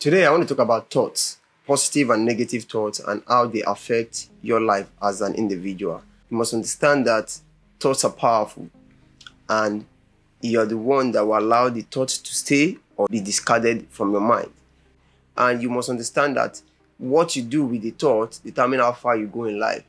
Today, I want to talk about thoughts, positive and negative thoughts, and how they affect your life as an individual. You must understand that thoughts are powerful, and you're the one that will allow the thoughts to stay or be discarded from your mind. And you must understand that what you do with the thoughts determine how far you go in life.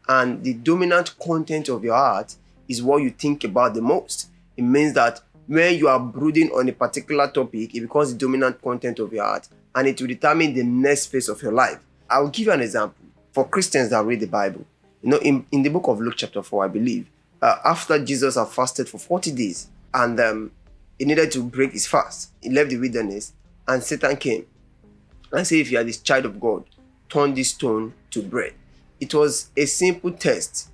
And the dominant content of your heart is what you think about the most. It means that when you are brooding on a particular topic, it becomes the dominant content of your heart, and it will determine the next phase of your life. I will give you an example. For Christians that read the Bible, in the book of Luke chapter 4, I believe, after Jesus had fasted for 40 days, and he needed to break his fast, he left the wilderness, and Satan came and said, if you are this child of God, turn this stone to bread. It was a simple test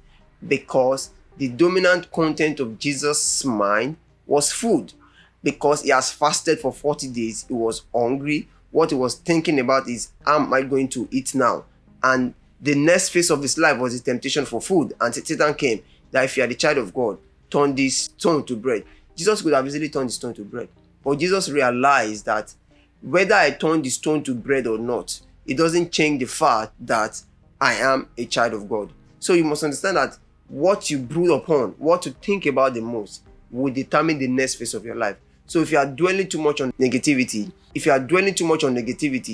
because the dominant content of Jesus' mind was food. Because he has fasted for 40 days, he was hungry. What he was thinking about is, how am I going to eat now? And the next phase of his life was the temptation for food. And Satan came that if you are the child of God, turn this stone to bread. Jesus could have easily turned the stone to bread. But Jesus realized that whether I turn the stone to bread or not, it doesn't change the fact that I am a child of God. So you must understand that what you brood upon, what you think about the most, will determine the next phase of your life. So if you are dwelling too much on negativity,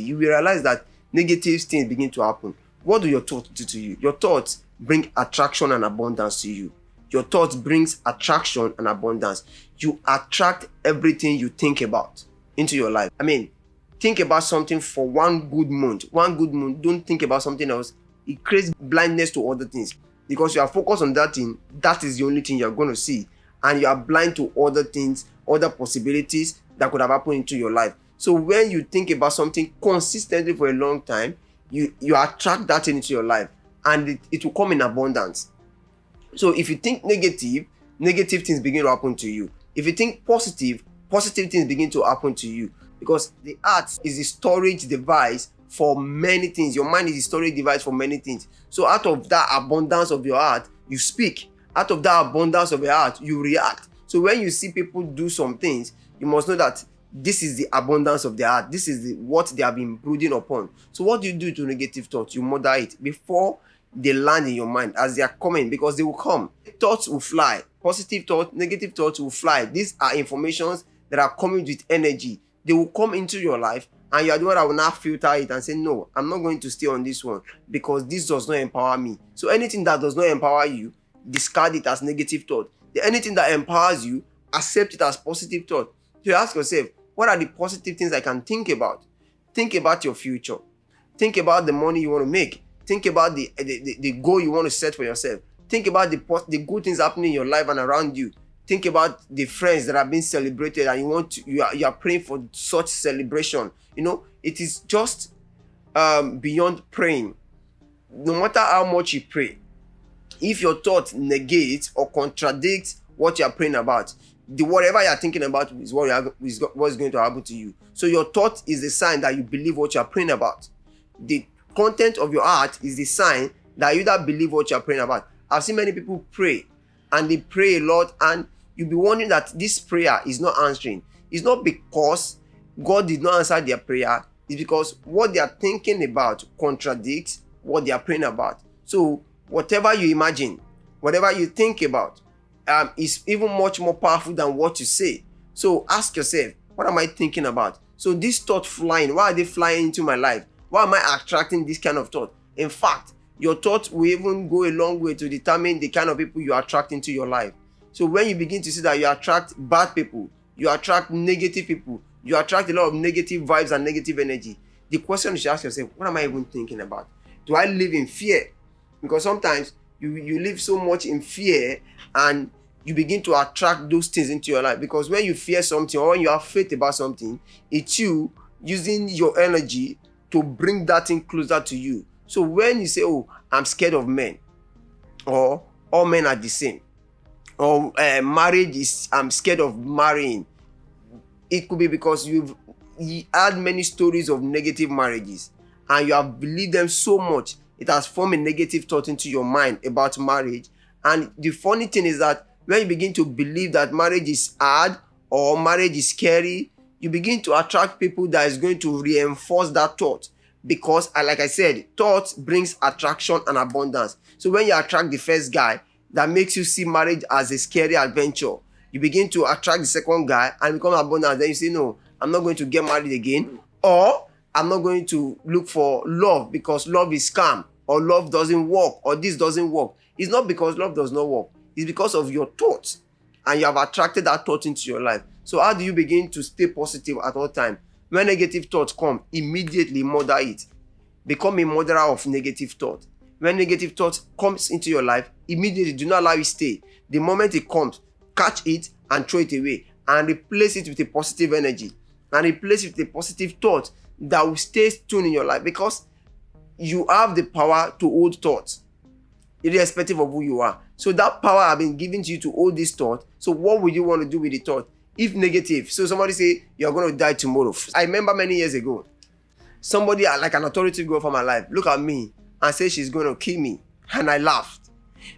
you will realize that negative things begin to happen. What do your thoughts do to you? Your thoughts bring attraction and abundance to you. Your thoughts brings attraction and abundance. You attract everything you think about into your life. Think about something for one good month. Don't think about something else. It creates blindness to other things. Because you are focused on that thing, that is the only thing you're going to see. And you are blind to other things, other possibilities that could have happened into your life. So when you think about something consistently for a long time, you attract that thing into your life, and it will come in abundance. So if you think negative things begin to happen to you. If you think positive things begin to happen to you. Because the heart is a storage device for many things. Your mind is a storage device for many things. So out of that abundance of your heart, you speak. Out of that abundance of your heart, you react. So when you see people do some things, you must know that this is the abundance of their heart. This is what they have been brooding upon. So what do you do to negative thoughts? You murder it before they land in your mind as they are coming, because they will come. Thoughts will fly. Positive thoughts, negative thoughts will fly. These are informations that are coming with energy. They will come into your life, and you are the one that will now filter it and say, no, I'm not going to stay on this one because this does not empower me. So anything that does not empower you, discard it as negative thought. Anything that empowers you, accept it as positive thought. So you ask yourself, what are the positive things I can think about? Think about your future. Think about the money you want to make. Think about the goal you want to set for yourself. Think about the good things happening in your life and around you. Think about the friends that are being celebrated, and you are praying for such celebration. It is just beyond praying. No matter how much you pray, if your thoughts negate or contradict what you are praying about, whatever you are thinking about is what's going to happen to you. So your thought is the sign that you believe what you are praying about. The content of your heart is the sign that you either believe what you are praying about. I've seen many people pray, and they pray a lot, and you'll be wondering that this prayer is not answering. It's not because God did not answer their prayer. It's because what they are thinking about contradicts what they are praying about. So whatever you imagine, whatever you think about, is even much more powerful than what you say. So ask yourself, what am I thinking about? So these thoughts flying, why are they flying into my life? Why am I attracting this kind of thought? In fact, your thoughts will even go a long way to determine the kind of people you attract into your life. So when you begin to see that you attract bad people, you attract negative people, you attract a lot of negative vibes and negative energy, the question you should ask yourself, what am I even thinking about? Do I live in fear? Because sometimes you live so much in fear, and you begin to attract those things into your life. Because when you fear something, or when you have faith about something, it's you using your energy to bring that thing closer to you. So when you say, oh, I'm scared of men, or all men are the same, or I'm scared of marrying, it could be because you had many stories of negative marriages, and you have believed them so much, it has formed a negative thought into your mind about marriage. And the funny thing is that when you begin to believe that marriage is hard or marriage is scary, you begin to attract people that is going to reinforce that thought. Because, like I said, thought brings attraction and abundance. So when you attract the first guy that makes you see marriage as a scary adventure, you begin to attract the second guy and become abundant. Then you say, no, I'm not going to get married again. Or I'm not going to look for love because love is scam, or love doesn't work, or this doesn't work. It's not because love does not work. It's because of your thoughts. And you have attracted that thought into your life. So how do you begin to stay positive at all times? When negative thoughts come, immediately murder it. Become a murderer of negative thought. When negative thought comes into your life, immediately do not allow it stay. The moment it comes, catch it and throw it away. And replace it with a positive energy. And replace it with a positive thought that will stay tuned in your life. Because you have the power to hold thoughts, irrespective of who you are. So that power has been given to you to hold this thought. So what would you want to do with the thought? If negative, so somebody say you're going to die tomorrow. I remember many years ago, somebody like an authority girl for my life look at me and say she's going to kill me, and I laughed.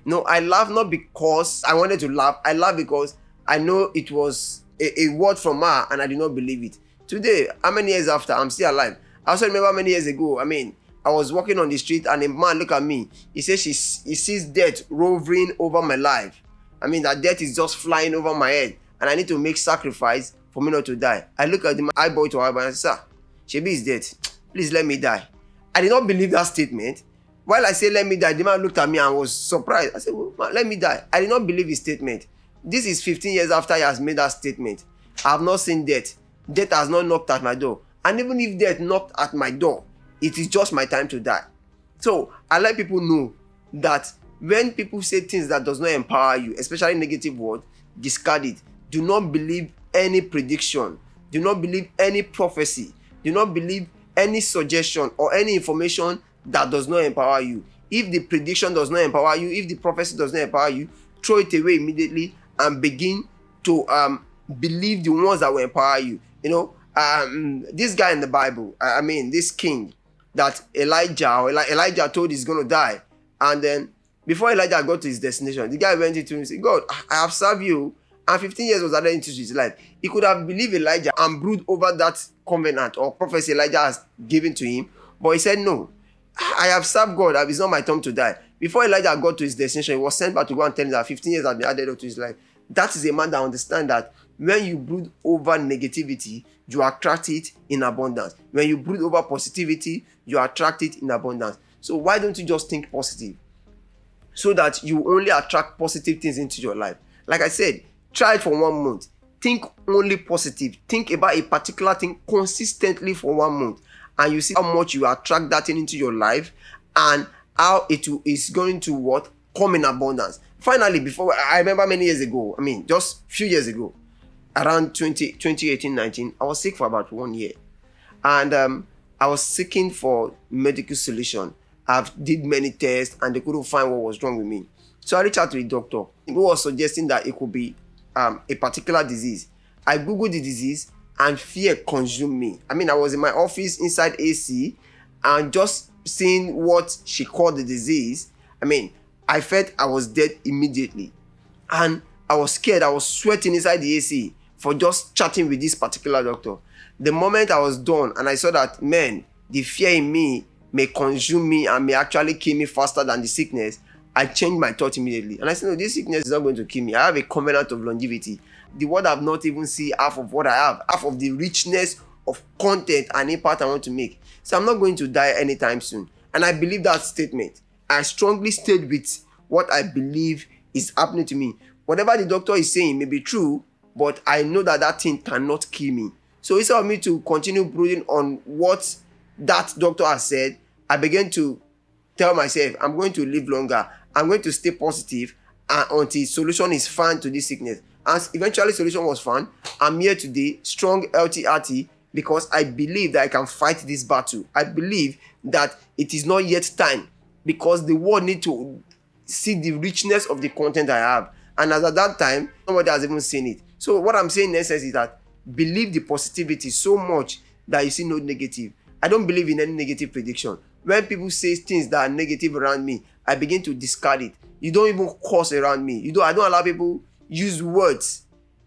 No, I laughed not because I wanted to laugh. I laughed because I know it was a word from her, and I did not believe it. Today, how many years after, I'm still alive. I also remember many years ago, I was walking on the street and a man looked at me. He says he sees death roving over my life. That death is just flying over my head. And I need to make sacrifice for me not to die. I look at the man, eyeball to eyeball, and say, sir, Shebi is dead. Please let me die. I did not believe that statement. While I say let me die, the man looked at me and was surprised. I said, well, man, let me die. I did not believe his statement. This is 15 years after he has made that statement. I have not seen death. Death has not knocked at my door. And even if death knocked at my door, it is just my time to die. So I let people know that when people say things that does not empower you, especially negative words, discard it. Do not believe any prediction. Do not believe any prophecy. Do not believe any suggestion or any information that does not empower you. If the prediction does not empower you, if the prophecy does not empower you, throw it away immediately and begin to believe the ones that will empower you. This guy in the Bible, this king that Elijah told he's going to die. And then before Elijah got to his destination, the guy went into him and said, God, I have served you. And 15 years was added into his life. He could have believed Elijah and brood over that covenant or prophecy Elijah has given to him. But he said, no, I have served God. It's not my time to die. Before Elijah got to his destination, he was sent back to go and tell him that 15 years had been added to his life. That is a man that understands that when you brood over negativity, you attract it in abundance. When you brood over positivity, you attract it in abundance. So why don't you just think positive? So that you only attract positive things into your life. Like I said, try it for 1 month. Think only positive. Think about a particular thing consistently for 1 month. And you see how much you attract that thing into your life and how it is going to come in abundance. Finally, I remember many years ago, just a few years ago, around 2018-19, I was sick for about 1 year. And I was seeking for medical solution. I've did many tests and they couldn't find what was wrong with me. So I reached out to a doctor who was suggesting that it could be a particular disease. I googled the disease and fear consumed me. I was in my office inside AC and just seeing what she called the disease, I felt I was dead immediately. And I was scared. I was sweating inside the AC for just chatting with this particular doctor. The moment I was done and I saw that, the fear in me may consume me and may actually kill me faster than the sickness, I changed my thought immediately. And I said, no, this sickness is not going to kill me. I have a covenant of longevity. The world have not even seen half of what I have, half of the richness of content and impact I want to make. So I'm not going to die anytime soon. And I believe that statement. I strongly stayed with what I believe is happening to me. Whatever the doctor is saying may be true, but I know that thing cannot kill me. So instead of me to continue brooding on what that doctor has said, I began to tell myself, I'm going to live longer. I'm going to stay positive until solution is found to this sickness. And eventually solution was found. I'm here today, strong, healthy, because I believe that I can fight this battle. I believe that it is not yet time because the world need to see the richness of the content I have. And as at that time, nobody has even seen it. So what I'm saying in essence is that believe the positivity so much that you see no negative. I don't believe in any negative prediction. When people say things that are negative around me, I begin to discard it. You don't even curse around me. I don't allow people use words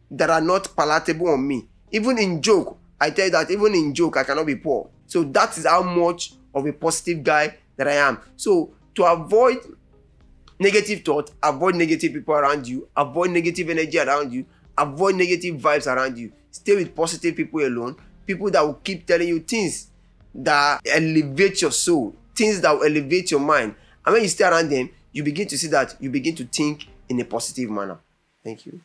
that are not palatable on me. Even in joke, I tell you that even in joke, I cannot be poor. So that is how much of a positive guy that I am. So to avoid negative thought, avoid negative people around you, avoid negative energy around you, avoid negative vibes around you. Stay with positive people alone, people that will keep telling you things that elevate your soul, things that will elevate your mind. And when you stay around them, you begin to see that you begin to think in a positive manner. Thank you.